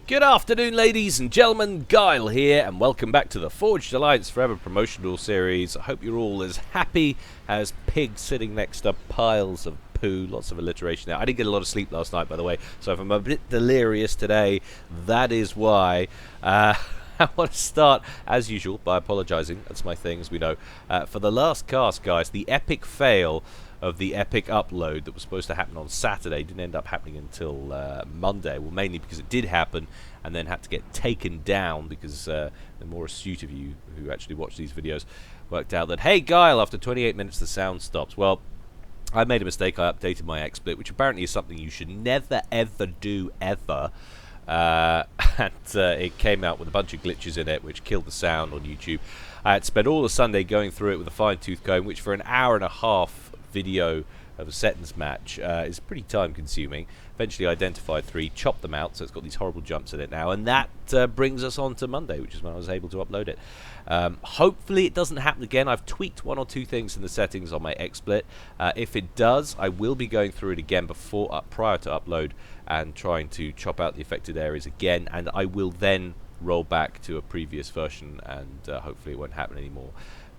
Good afternoon, ladies and gentlemen. Guile here, and welcome back to the Forged Alliance Forever promotional series. I hope you're all as happy as pigs sitting next to piles of poo. Lots of alliteration there. I didn't get a lot of sleep last night, by the way, so if I'm a bit delirious today, that is why. I want to start, as usual, by apologising. That's my thing, as we know. For the last cast, guys, the epic fail of the epic upload that was supposed to happen on Saturday didn't end up happening until Monday. Well, mainly because it did happen and then had to get taken down because the more astute of you who actually watch these videos worked out that, hey, Guile, after 28 minutes the sound stops. Well, I made a mistake. I updated my XSplit, which apparently is something you should never, ever do, ever. And it came out with a bunch of glitches in it which killed the sound on YouTube. I had spent all the Sunday going through it with a fine-tooth comb, which for an hour and a half video of a settings match is pretty time consuming. Eventually identified 3, chopped them out, so it's got these horrible jumps in it now, and that brings us on to Monday, which is when I was able to upload it. Hopefully it doesn't happen again. I've tweaked 1 or 2 things in the settings on my XSplit. If it does, I will be going through it again prior to upload and trying to chop out the affected areas again, and I will then roll back to a previous version, and hopefully it won't happen anymore.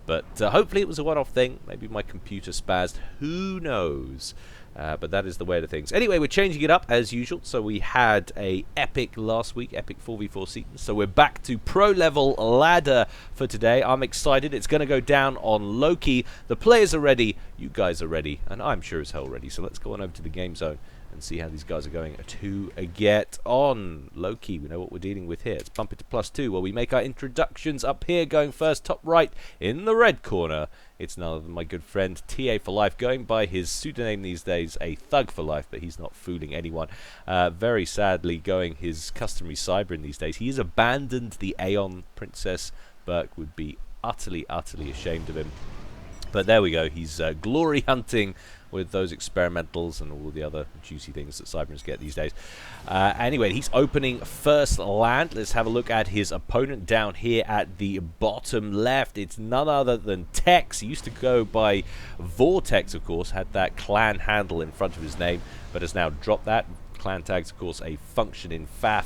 But hopefully it was a one-off thing. Maybe my computer spazzed. Who knows? But that is the way of things. Anyway, we're changing it up as usual. So we had a epic last week, epic 4v4 season. So we're back to pro level ladder for today. I'm excited. It's going to go down on Loki. The players are ready. You guys are ready. And I'm sure as hell ready. So let's go on over to the game zone and see how these guys are going to get on. Loki, we know what we're dealing with here. Let's bump it to +2 while we make our introductions. Up here, going first, top right, in the red corner, it's none other than my good friend TA4Life, going by his pseudonym these days, ATHUG4Life, but he's not fooling anyone. Very sadly, going his customary Cybrin these days. He has abandoned the Aeon Princess. Burke would be utterly, utterly ashamed of him. But there we go. He's glory hunting with those experimentals and all the other juicy things that Cybrins get these days. Anyway, he's opening first land. Let's have a look at his opponent down here at the bottom left. It's none other than Tex. He used to go by Vortex, of course, had that clan handle in front of his name, but has now dropped that. Clan tags, of course, a function in FAF.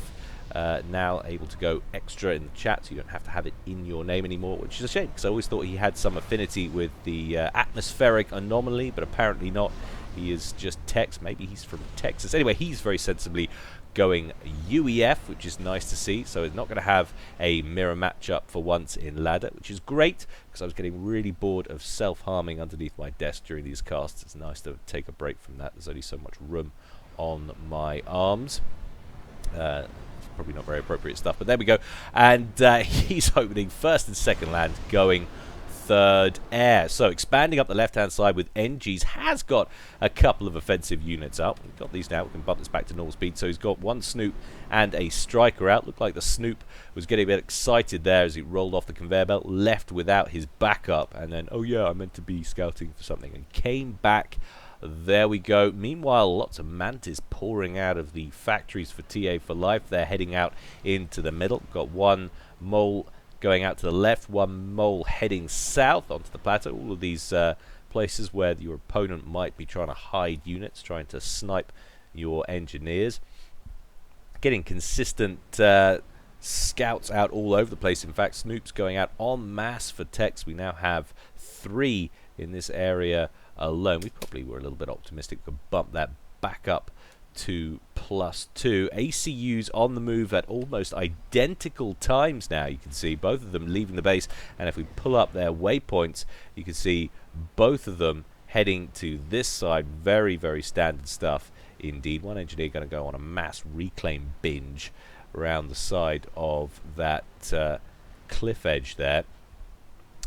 Now able to go extra in the chat, so you don't have to have it in your name anymore, which is a shame, because I always thought he had some affinity with the atmospheric anomaly, but apparently not. He is just Tex. Maybe he's from Texas. Anyway, he's very sensibly going UEF, which is nice to see. So it's not going to have a mirror matchup for once in ladder, which is great, because I was getting really bored of self-harming underneath my desk during these casts. It's nice to take a break from that. There's only so much room on my arms. Probably not very appropriate stuff, but there we go. And he's opening first and second land, going third air. So expanding up the left-hand side with NGs, has got a couple of offensive units up. We've got these now. We can bump this back to normal speed. So he's got 1 Snoop and a Striker out. Looked like the Snoop was getting a bit excited there as he rolled off the conveyor belt, left without his backup, and then, oh yeah, I meant to be scouting for something, and came back. There we go. Meanwhile, lots of Mantis pouring out of the factories for TA4Life. They're heading out into the middle. Got 1 mole going out to the left, 1 mole heading south onto the plateau. All of these places where your opponent might be trying to hide units, trying to snipe your engineers. Getting consistent scouts out all over the place. In fact, Snoop's going out en masse for Tex. We now have 3 in this area alone. We probably were a little bit optimistic. We could bump that back up to +2. ACUs on the move at almost identical times now. You can see both of them leaving the base, and if we pull up their waypoints, you can see both of them heading to this side. Very, very standard stuff indeed. 1 engineer going to go on a mass reclaim binge around the side of that cliff edge there.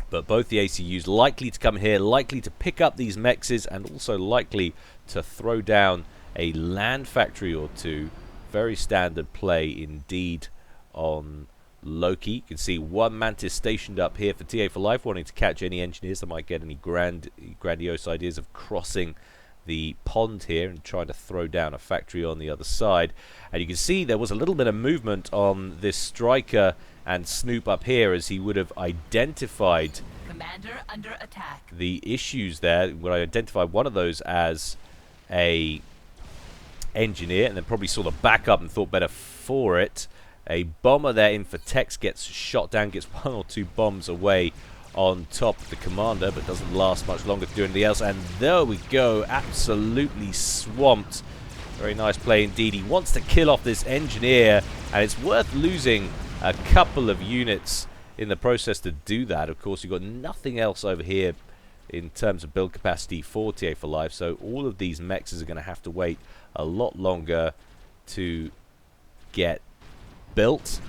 But both the ACUs likely to come here, likely to pick up these mexes, and also likely to throw down a land factory or 2. Very standard play indeed on Loki. You can see 1 Mantis stationed up here for TA4Life, wanting to catch any engineers that might get any grandiose ideas of crossing the pond here and trying to throw down a factory on the other side. And you can see there was a little bit of movement on this Striker and Snoop up here, as he would have identified Commander under attack. the issues there. When I identified one of those as a engineer, and then probably saw the backup and thought better for it, A bomber there in for Tex, gets shot down, gets 1 or 2 bombs away on top of the commander, but doesn't last much longer to do anything else. And there we go, absolutely swamped. Very nice play indeed. He wants to kill off this engineer, and it's worth losing a couple of units in the process to do that. Of course, you've got nothing else over here in terms of build capacity for TA4Life, so all of these mechs are going to have to wait a lot longer to get built.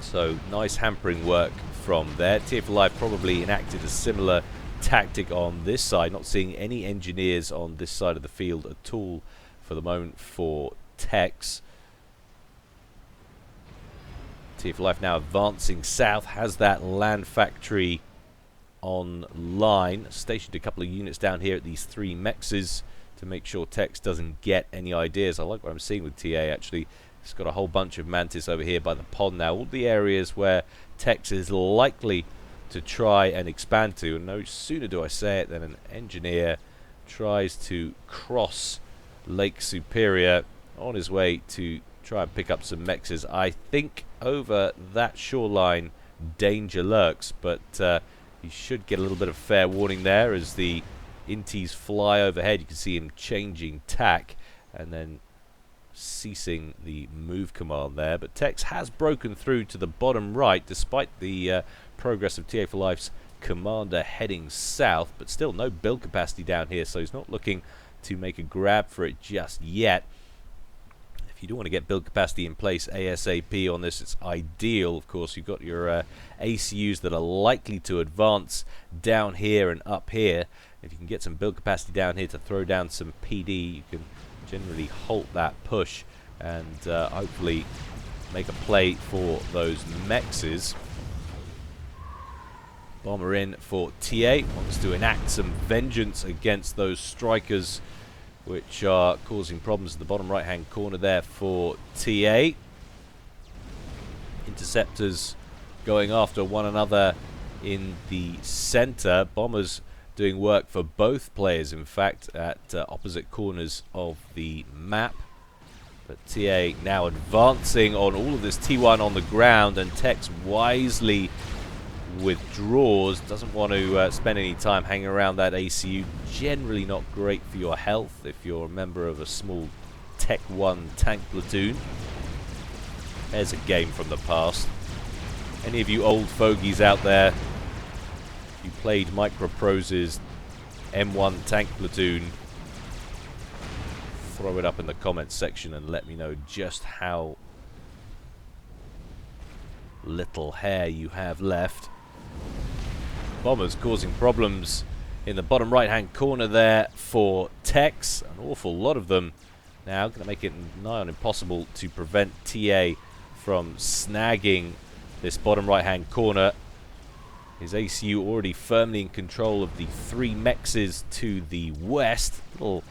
So nice hampering work from there. TA4Life probably enacted a similar tactic on this side, not seeing any engineers on this side of the field at all for the moment for Tex. TA4Life now advancing south, has that land factory online, stationed a couple of units down here at these 3 mexes to make sure Tex doesn't get any ideas. I like what I'm seeing with TA actually. It's got a whole bunch of Mantis over here by the pond now, all the areas where Tex is likely to try and expand to. And no sooner do I say it than an engineer tries to cross Lake Superior on his way to try and pick up some mexes. I think over that shoreline danger lurks, but he should get a little bit of fair warning there as the Inties fly overhead. You can see him changing tack and then ceasing the move command there. But Tex has broken through to the bottom right despite the progress of TA4Life's commander heading south, but still no build capacity down here, so he's not looking to make a grab for it just yet. If you do want to get build capacity in place ASAP on this, it's ideal. Of course, you've got your ACUs that are likely to advance down here and up here. If you can get some build capacity down here to throw down some PD, you can generally halt that push and hopefully make a play for those mexes. Bomber in for TA, wants to enact some vengeance against those strikers which are causing problems in the bottom right hand corner there for TA. Interceptors going after one another in the center. Bombers doing work for both players, in fact, at opposite corners of the map. But TA now advancing on all of this T1 on the ground, and Tex wisely withdraws. Doesn't want to spend any time hanging around that ACU. Generally not great for your health if you're a member of a small Tech 1 tank platoon. There's a game from the past. Any of you old fogies out there, you played Microprose's M1 tank platoon, throw it up in the comments section and let me know just how little hair you have left. Bombers causing problems in the bottom right hand corner there for Tex. An awful lot of them now, going to make it nigh on impossible to prevent TA from snagging this bottom right hand corner. His ACU already firmly in control of the 3 mexes to the west. Little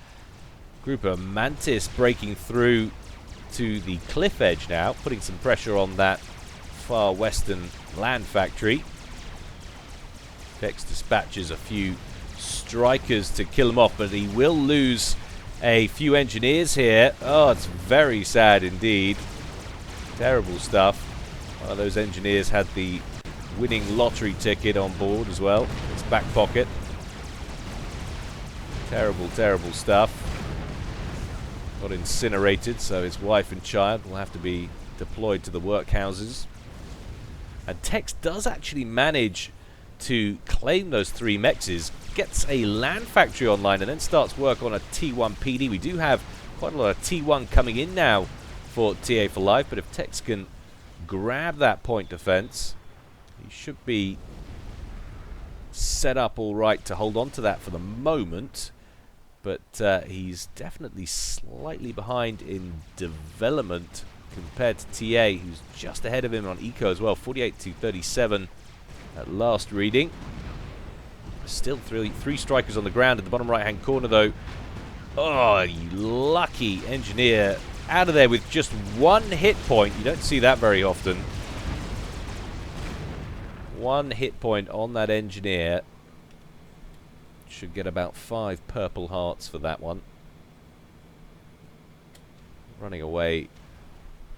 group of Mantis breaking through to the cliff edge now, putting some pressure on that far western land factory. Tex dispatches a few strikers to kill him off, but he will lose a few engineers here. Oh, it's very sad indeed. Terrible stuff. One of those engineers had the winning lottery ticket on board as well. His back pocket. Terrible, terrible stuff. Got incinerated, so his wife and child will have to be deployed to the workhouses. And Tex does actually manage to claim those 3 mexes, gets a land factory online, and then starts work on a T1 PD. We do have quite a lot of T1 coming in now for TA4Life, but if Tex can grab that point defense, he should be set up all right to hold on to that for the moment. But he's definitely slightly behind in development compared to TA, who's just ahead of him on eco as well, 48 to 37 at last reading. Still three strikers on the ground in the bottom right hand corner though. Oh, you lucky engineer, out of there with just 1 hit point. You don't see that very often. 1 hit point on that engineer. Should get about 5 purple hearts for that one. Running away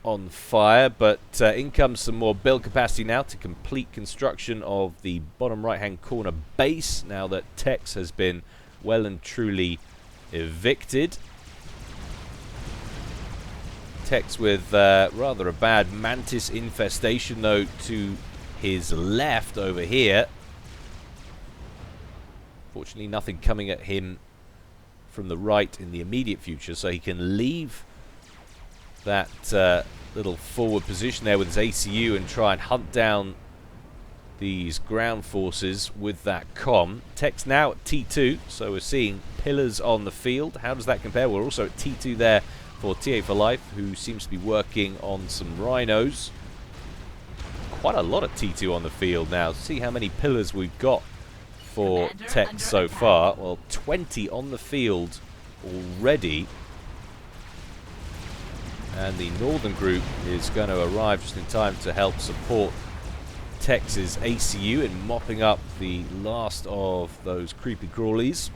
on fire, but in comes some more build capacity now to complete construction of the bottom right-hand corner base, now that Tex has been well and truly evicted. Tex with rather a bad mantis infestation, though, to his left over here. Fortunately, nothing coming at him from the right in the immediate future, so he can leave that little forward position there with his ACU and try and hunt down these ground forces with that comm. Tex now at T2, so we're seeing pillars on the field. How does that compare? We're also at T2 there for TA4Life, who seems to be working on some rhinos. Quite a lot of T2 on the field now. See how many pillars we've got for Tex so far. Well, 20 on the field already. And the northern group is going to arrive just in time to help support Tex's ACU in mopping up the last of those creepy crawlies.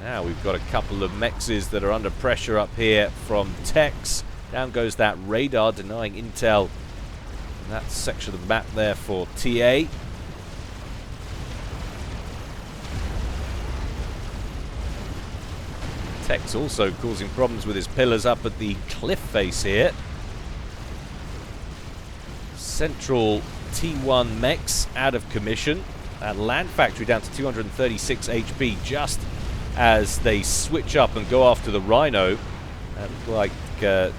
Now we've got a couple of mexes that are under pressure up here from Tex. Down goes that radar, denying intel in that section of the map there for TA. Tex also causing problems with his pillars up at the cliff face here. Central T1 mechs out of commission. That land factory down to 236 HP just as they switch up and go after the Rhino. And like TA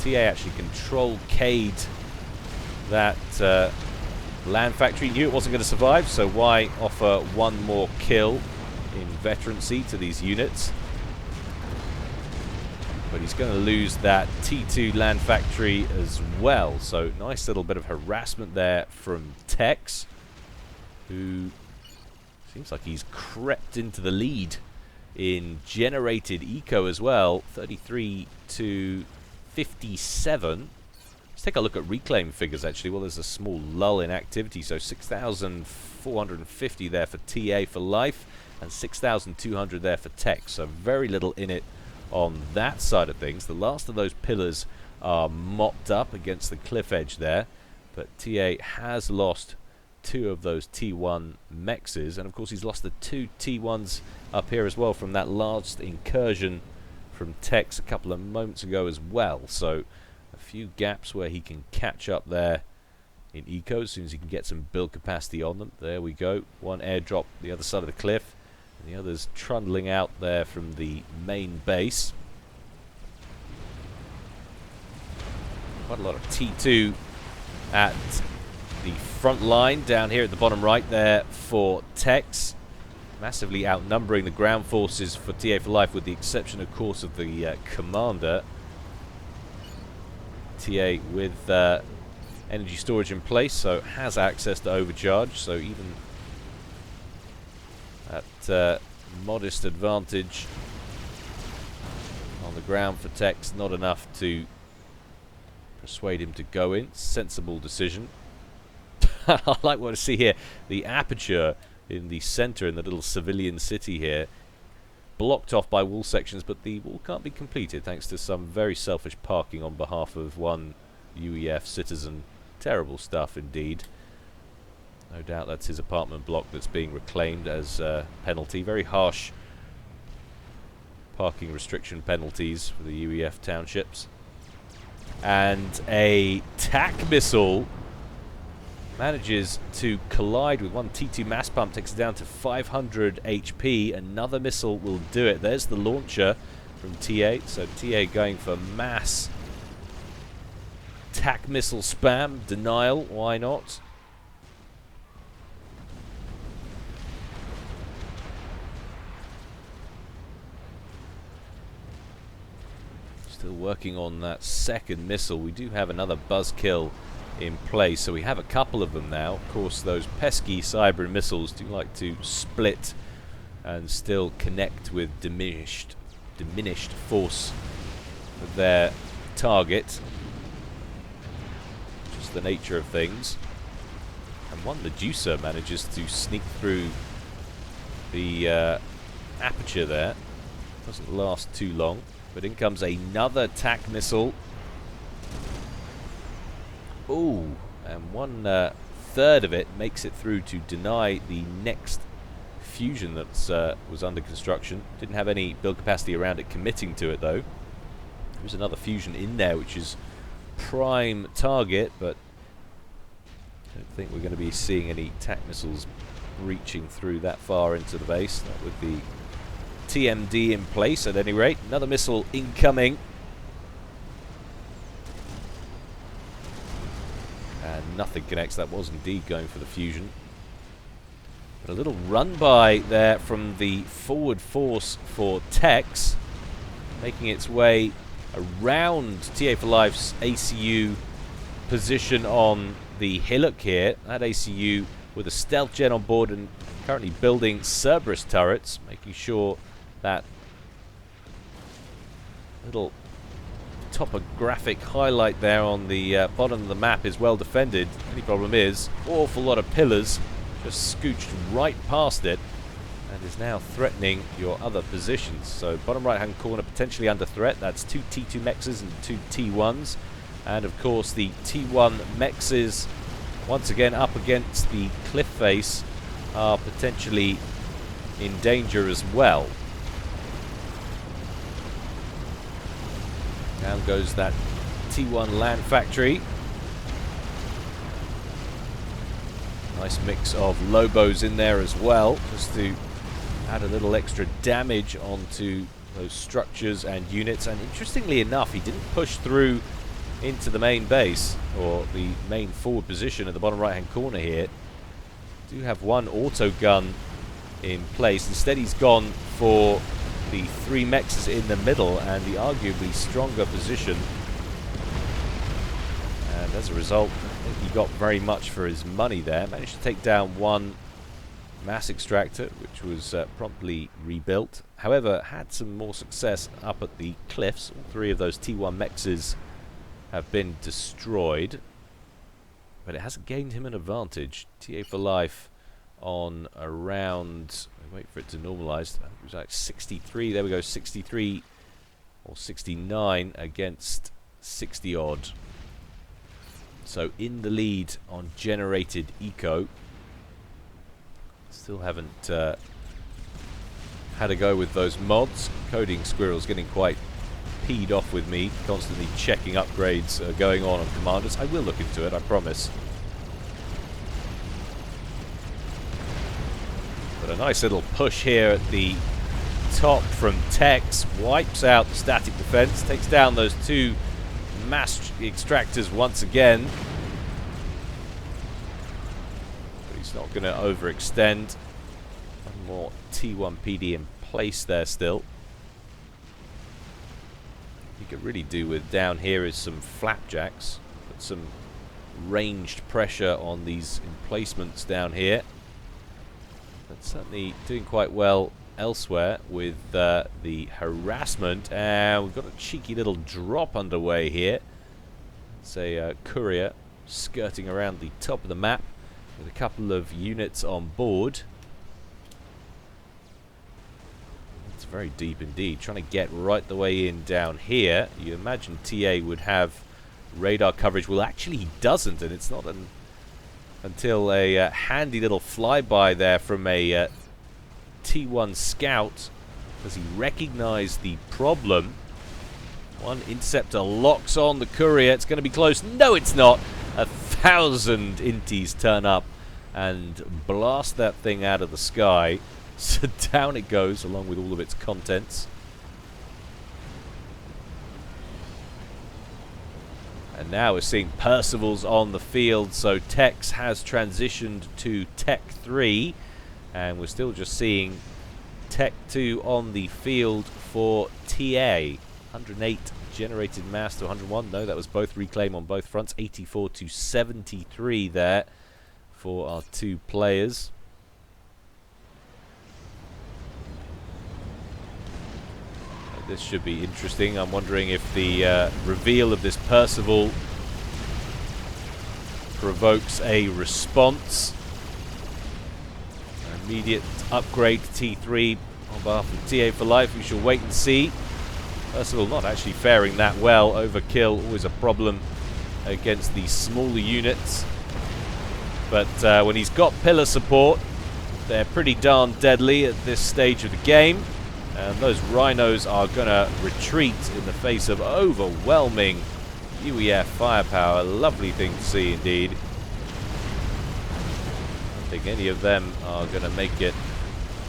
actually control K'd that land factory. Knew it wasn't going to survive, so why offer one more kill in veterancy to these units? But he's going to lose that T2 land factory as well. So nice little bit of harassment there from Tex, who seems like he's crept into the lead in generated eco as well. 33 to 57. Let's take a look at reclaim figures actually. Well, there's a small lull in activity. So 6,450 there for TA4Life and 6,200 there for Tex. So very little in it on that side of things. The last of those pillars are mopped up against the cliff edge there, but TA has lost two of those T1 mexes, and of course he's lost the two T1s up here as well from that last incursion from Tex a couple of moments ago as well. So a few gaps where he can catch up there in eco as soon as he can get some build capacity on them. There we go, one airdrop the other side of the cliff, and the others trundling out there from the main base. Quite a lot of T2 at the front line down here at the bottom right there for Tex. Massively outnumbering the ground forces for TA4Life, with the exception, of course, of the commander. TA with energy storage in place, so has access to overcharge, so even at modest advantage on the ground for Tex, not enough to persuade him to go in. Sensible decision. I like what I see here. The aperture in the center, in the little civilian city here, blocked off by wall sections, but the wall can't be completed thanks to some very selfish parking on behalf of one UEF citizen. Terrible stuff indeed. No doubt that's his apartment block that's being reclaimed as a penalty. Very harsh parking restriction penalties for the UEF townships. And a TAC missile manages to collide with one T2 mass pump, takes it down to 500 HP. Another missile will do it. There's the launcher from TA. So TA going for mass TAC missile spam. Denial, why not? Still working on that second missile. We do have another buzzkill in place, so we have a couple of them now. Of course, those pesky cyber missiles do like to split and still connect with diminished force of their target. Just the nature of things. And one Medusa manages to sneak through the aperture there. Doesn't last too long. But in comes another attack missile. Ooh, and one third of it makes it through to deny the next fusion that was under construction. Didn't have any build capacity around it committing to it though. There's another fusion in there which is prime target, but I don't think we're going to be seeing any attack missiles reaching through that far into the base. Not with the TMD in place at any rate. Another missile incoming. And nothing connects. That was indeed going for the fusion. But a little run by there from the forward force for Tex, making its way around TA4Life's ACU position on the hillock here. That ACU with a stealth gen on board and currently building Cerberus turrets, making sure that little topographic highlight there on the bottom of the map is well defended. The only problem is, awful lot of pillars just scooched right past it and is now threatening your other positions. So bottom right hand corner potentially under threat. That's 2 T2 mexes and 2 T1s. And of course the T1 mexes once again up against the cliff face are potentially in danger as well. Down goes that T1 land factory. Nice mix of Lobos in there as well, just to add a little extra damage onto those structures and units. And interestingly enough, he didn't push through into the main base, or the main forward position at the bottom right hand corner here. Do have one auto gun in place. Instead he's gone for the 3 mexes in the middle and the arguably stronger position, and as a result I think he got very much for his money there. Managed to take down one mass extractor which was promptly rebuilt. However, had some more success up at the cliffs. All 3 of those T1 mexes have been destroyed, but it hasn't gained him an advantage. TA4Life on around, wait for it to normalize, it was like 63, there we go, 63 or 69 against 60 odd. So in the lead on generated eco. Still haven't had a go with those mods. Coding Squirrel's getting quite peed off with me, constantly checking upgrades going on commanders. I will look into it, I promise. But a nice little push here at the top from Tex. Wipes out the static defense. Takes down those 2 mass extractors once again. But he's not going to overextend. One more T1 PD in place there still. You could really do with down here is some flapjacks. Put some ranged pressure on these emplacements down here. But certainly doing quite well elsewhere with the harassment. And we've got a cheeky little drop underway here. It's a courier skirting around the top of the map with a couple of units on board. It's very deep indeed. Trying to get right the way in down here. You imagine TA would have radar coverage. Well, actually he doesn't, and it's not until a handy little flyby there from a T1 scout does he recognize the problem. One interceptor locks on the courier. It's going to be close. No, it's not. 1,000 inties turn up and blast that thing out of the sky. So down it goes along with all of its contents. And now we're seeing Percival's on the field, so Tex has transitioned to Tech 3, and we're still just seeing Tech 2 on the field for TA. 108 generated mass to 101. No, that was both reclaim on both fronts. 84 to 73 there for our 2 players. This should be interesting. I'm wondering if the reveal of this Percival provokes a response. An immediate upgrade to T3. On behalf of TA4Life, we shall wait and see. First of all, not actually faring that well. Overkill, always a problem against the smaller units. But when he's got pillar support, they're pretty darn deadly at this stage of the game. And those rhinos are going to retreat in the face of overwhelming UEF firepower. Lovely thing to see indeed. I don't think any of them are going to make it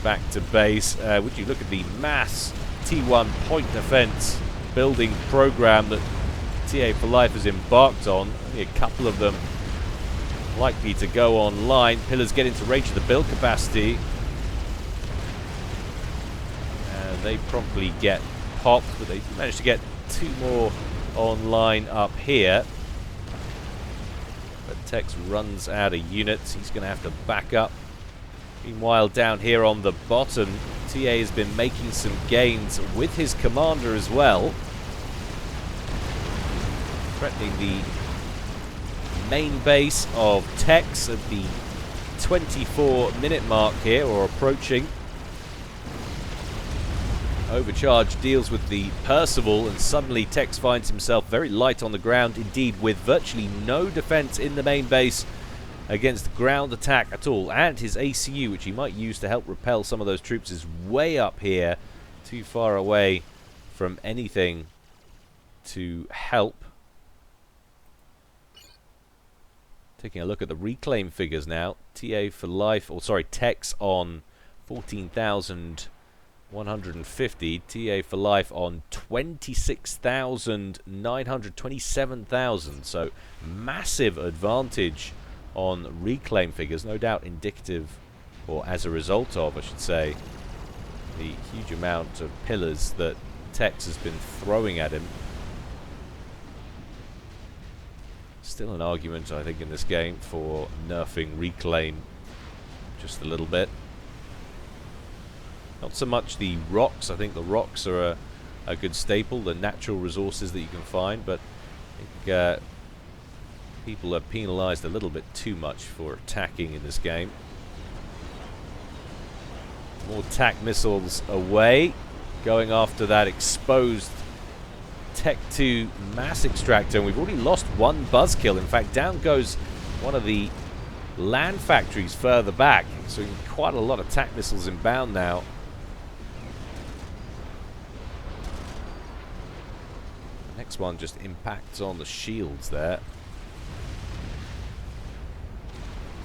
back to base. Would you look at the mass T1 point defense building program that TA4Life has embarked on. Only a couple of them likely to go online. Pillars get into range of the build capacity. And they promptly get popped, but they managed to get 2 more online up here. But Tex runs out of units. He's going to have to back up. Meanwhile, down here on the bottom, TA has been making some gains with his commander as well. Threatening the main base of Tex at the 24-minute mark here, or approaching. Overcharge deals with the Percival, and suddenly Tex finds himself very light on the ground indeed, with virtually no defense in the main base against ground attack at all. And his ACU, which he might use to help repel some of those troops, is way up here, too far away from anything to help. Taking a look at the reclaim figures now. TA4Life, or sorry, Tex on 14,150. TA4Life on 26,900, 27,000. So massive advantage on reclaim figures, no doubt indicative, or as a result of, I should say, the huge amount of pillars that Tex has been throwing at him. Still an argument, I think, in this game for nerfing reclaim just a little bit. Not so much the rocks. I think the rocks are a good staple, the natural resources that you can find, but I think people are penalized a little bit too much for attacking in this game. More TAC missiles away, going after that exposed Tech 2 mass extractor, and we've already lost 1 buzzkill. In fact, down goes one of the land factories further back, so quite a lot of TAC missiles inbound now. The next one just impacts on the shields there.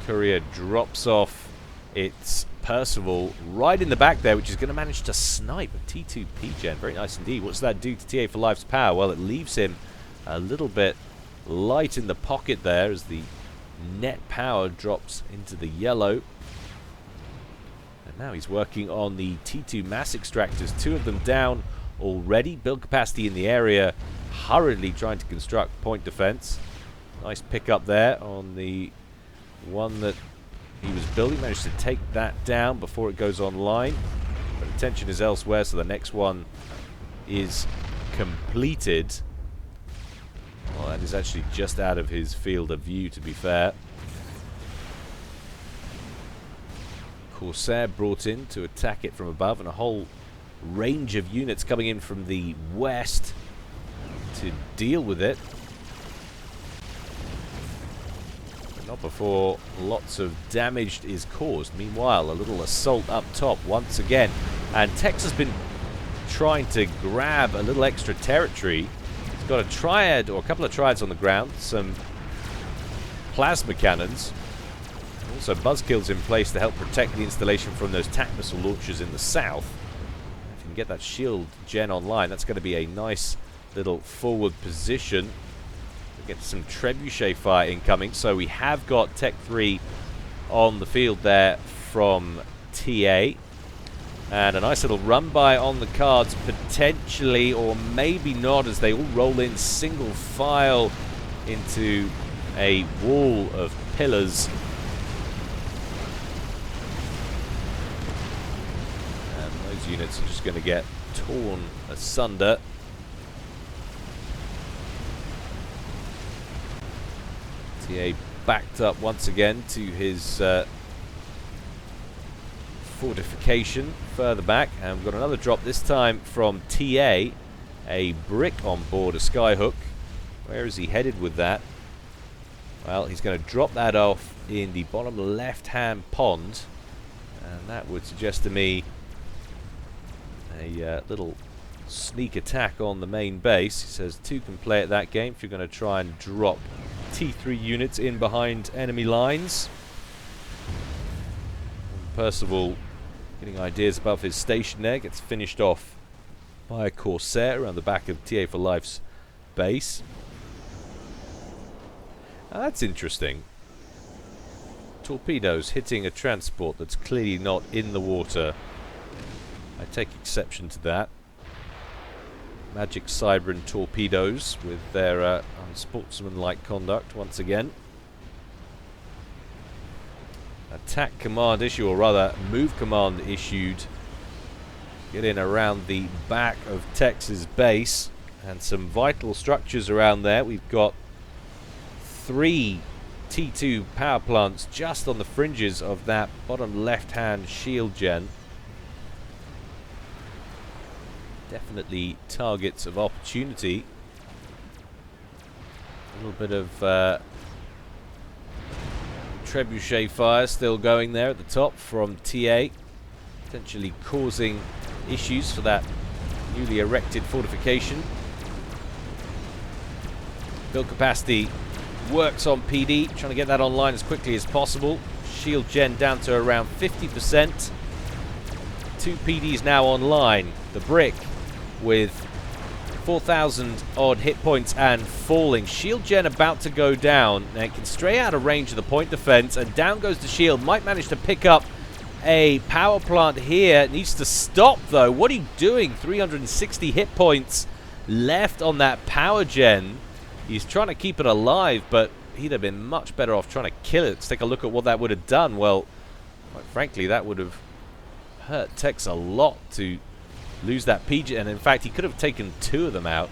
Courier drops off its Percival right in the back there, which is going to manage to snipe a T2 P-Gen. Very nice indeed. What's that do to TA4Life's power? Well, it leaves him a little bit light in the pocket there as the net power drops into the yellow. And now he's working on the T2 mass extractors. 2 of them down already. Build capacity in the area, hurriedly trying to construct point defense. Nice pick up there on the one that he was building. Managed to take that down before it goes online, but attention is elsewhere, so the next one is completed. Well, that is actually just out of his field of view, to be fair. Corsair brought in to attack it from above, and a whole range of units coming in from the west to deal with it. Not before lots of damage is caused. Meanwhile, a little assault up top once again. And Tex has been trying to grab a little extra territory. He's got a triad, or a couple of triads on the ground. Some plasma cannons. Also buzzkills in place to help protect the installation from those TAC missile launchers in the south. If you can get that shield gen online, that's going to be a nice little forward position. Get some trebuchet fire incoming, so we have got Tech 3 on the field there from TA, and a nice little run by on the cards potentially, or maybe not, as they all roll in single file into a wall of pillars. And those units are just going to get torn asunder. TA backed up once again to his fortification further back, and we've got another drop this time from TA, a brick on board a skyhook. Where is he headed with that? Well, he's going to drop that off in the bottom left-hand pond, and that would suggest to me a little sneak attack on the main base. He says 2 can play at that game if you're going to try and drop T3 units in behind enemy lines. And Percival, getting ideas above his station there, gets finished off by a Corsair around the back of TA4Life's base. Now that's interesting. Torpedoes hitting a transport that's clearly not in the water. I take exception to that. Magic Cybran torpedoes with their unsportsmanlike conduct once again. Attack command issue, or rather move command issued. Get in around the back of Tex's base, and some vital structures around there. We've got 3 T2 power plants just on the fringes of that bottom left-hand shield gen. Definitely targets of opportunity. A little bit of trebuchet fire still going there at the top from TA, potentially causing issues for that newly erected fortification. Build capacity works on PD, trying to get that online as quickly as possible. Shield gen down to around 50%. 2 PDs now online. The brick with 4,000 odd hit points and falling. Shield gen about to go down. Now it can stray out of range of the point defense, and down goes the shield. Might manage to pick up a power plant here. Needs to stop though. What are you doing? 360 hit points left on that power gen. He's trying to keep it alive, but he'd have been much better off trying to kill it. Let's take a look at what that would have done. Well, quite frankly, that would have hurt Tex a lot to lose that PG, and in fact he could have taken 2 of them out.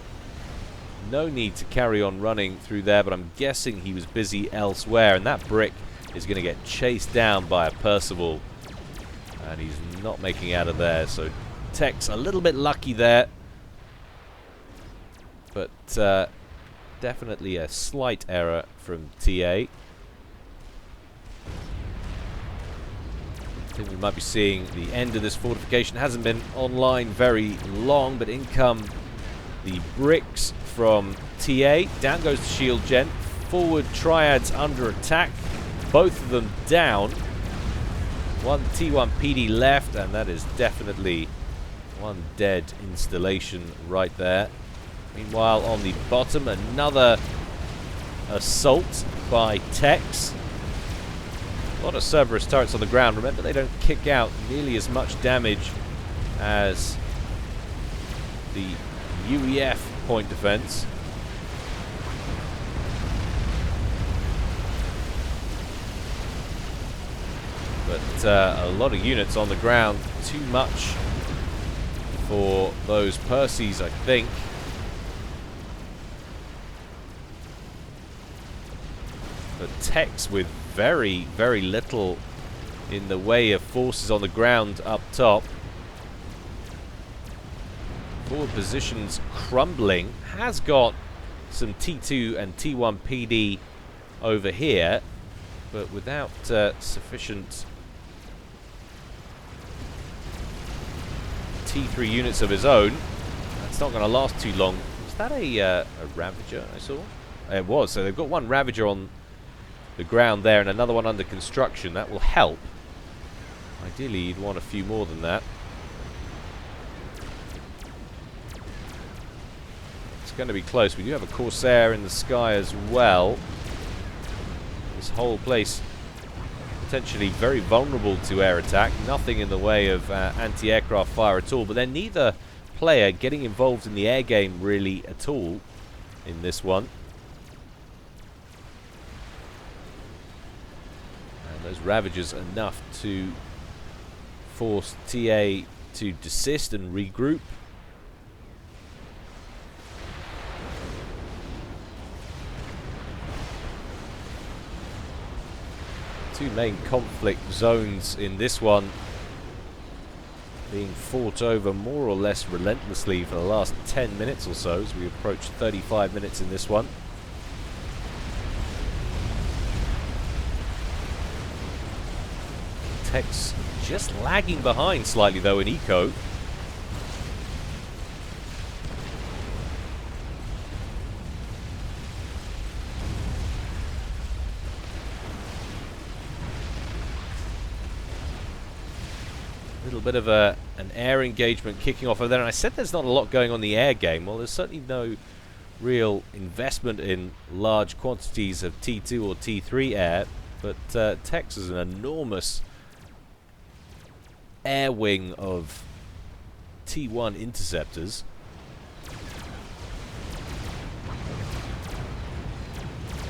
No need to carry on running through there, but I'm guessing he was busy elsewhere, and that brick is going to get chased down by a Percival, and he's not making out of there. So Tex a little bit lucky there, but definitely a slight error from TA. I think we might be seeing the end of this fortification. Hasn't been online very long, but in come the bricks from TA. Down goes the shield gen. Forward triads under attack. Both of them down. 1 T1 PD left, and that is definitely one dead installation right there. Meanwhile, on the bottom, another assault by Tex. A lot of Cerberus turrets on the ground. Remember, they don't kick out nearly as much damage as the UEF point defense. But a lot of units on the ground. Too much for those Percys, I think. But Tex with very, very little in the way of forces on the ground up top. Forward positions crumbling. Has got some T2 and T1 PD over here, but without sufficient T3 units of his own. That's not going to last too long. Was that a Ravager I saw? It was. So they've got 1 Ravager on the ground there and another one under construction. That will help. Ideally, you'd want a few more than that. It's going to be close. We do have a Corsair in the sky as well. This whole place potentially very vulnerable to air attack. Nothing in the way of anti-aircraft fire at all, but then neither player getting involved in the air game really at all in this one. Those Ravagers enough to force TA to desist and regroup. Two main conflict zones in this one being fought over more or less relentlessly for the last 10 minutes or so as we approach 35 minutes in this one. Tech's just lagging behind slightly though in eco. Little bit of an air engagement kicking off over there, and I said there's not a lot going on in the air game. Well, there's certainly no real investment in large quantities of T2 or T3 air, but Tex is an enormous air wing of T1 interceptors.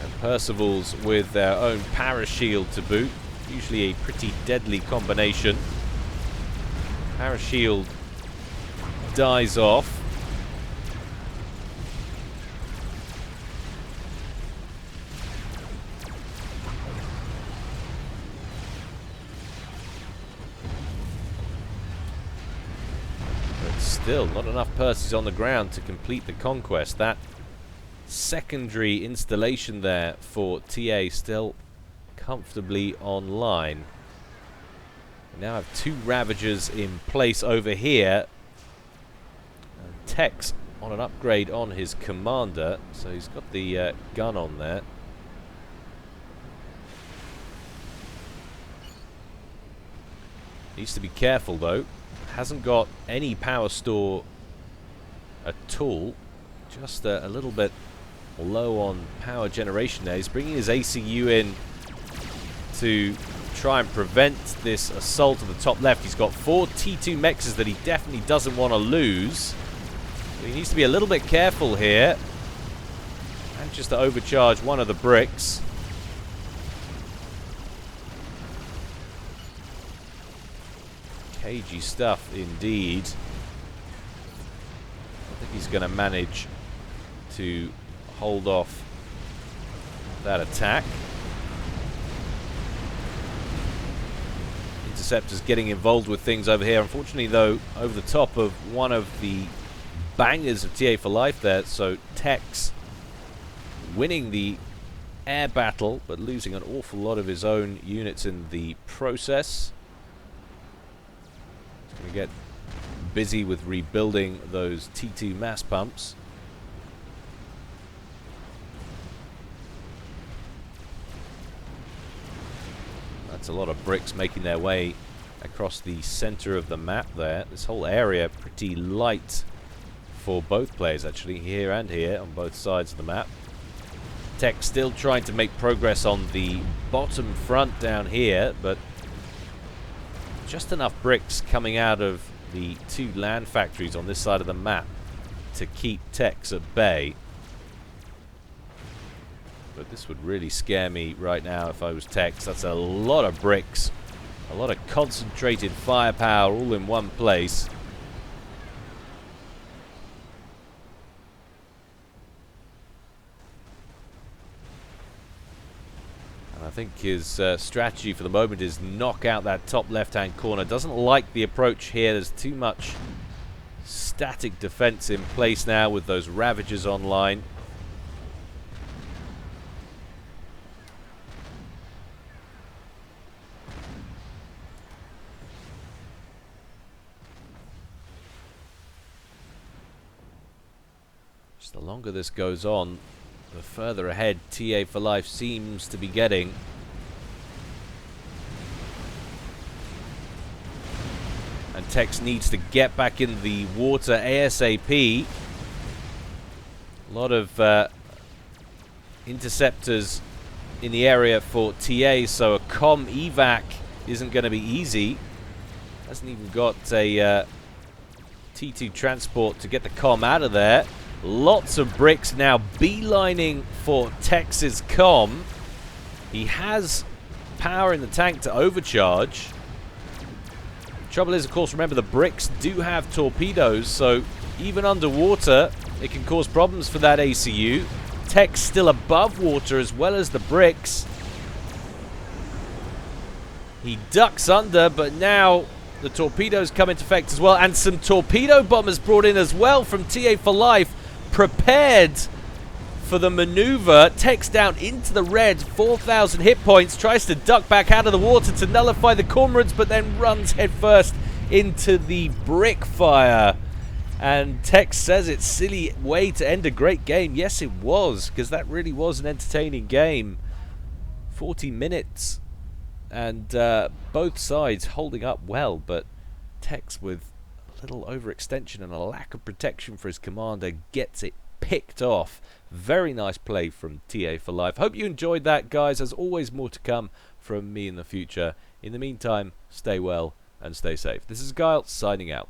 And Percival's with their own parashield to boot, usually a pretty deadly combination. Parashield dies off. But still, not enough Percy's on the ground to complete the conquest. That secondary installation there for TA still comfortably online. We now have 2 Ravagers in place over here. Tex on an upgrade on his commander, so he's got the gun on there. Needs to be careful though. Hasn't got any power store at all. Just a little bit low on power generation there. He's bringing his ACU in to try and prevent this assault at the top left. He's got 4 T2 mexes that he definitely doesn't want to lose. But he needs to be a little bit careful here. Anxious to overcharge one of the bricks. Cagey stuff indeed. I think he's going to manage to hold off that attack. Interceptors getting involved with things over here. Unfortunately though, over the top of one of the bangers of TA4Life there, so Tex winning the air battle but losing an awful lot of his own units in the process. He's going to get busy with rebuilding those T2 mass pumps. That's a lot of bricks making their way across the center of the map there. This whole area pretty light for both players actually, here and here on both sides of the map. Tech still trying to make progress on the bottom front down here, but just enough bricks coming out of the 2 land factories on this side of the map to keep Tex at bay. But this would really scare me right now if I was Tex. That's a lot of bricks, a lot of concentrated firepower all in one place. And I think his strategy for the moment is knock out that top left-hand corner. Doesn't like the approach here. There's too much static defense in place now with those Ravagers online. The longer this goes on, the further ahead TA4Life seems to be getting. And Tex needs to get back in the water ASAP. A lot of interceptors in the area for TA, so a comm evac isn't going to be easy. Hasn't even got a T2 transport to get the comm out of there. Lots of bricks now beelining for Tex's comm. He has power in the tank to overcharge. Trouble is, of course, remember the bricks do have torpedoes, so even underwater it can cause problems for that ACU. Tex still above water as well as the bricks. He ducks under, but now The torpedoes come into effect as well, and some torpedo bombers brought in as well from TA4Life, prepared for the maneuver. Tech's down into the red, 4,000 hit points, tries to duck back out of the water to nullify the cormorants, but then runs headfirst into the brick fire. And Tech says it's a silly way to end a great game. Yes, it was, because that really was an entertaining game. 40 minutes, and both sides holding up well, but Tech's with a little overextension and a lack of protection for his commander gets it picked off. Very nice play from TA4Life. Hope you enjoyed that, guys. There's always more to come from me in the future. In the meantime, stay well and stay safe. This is Guile signing out.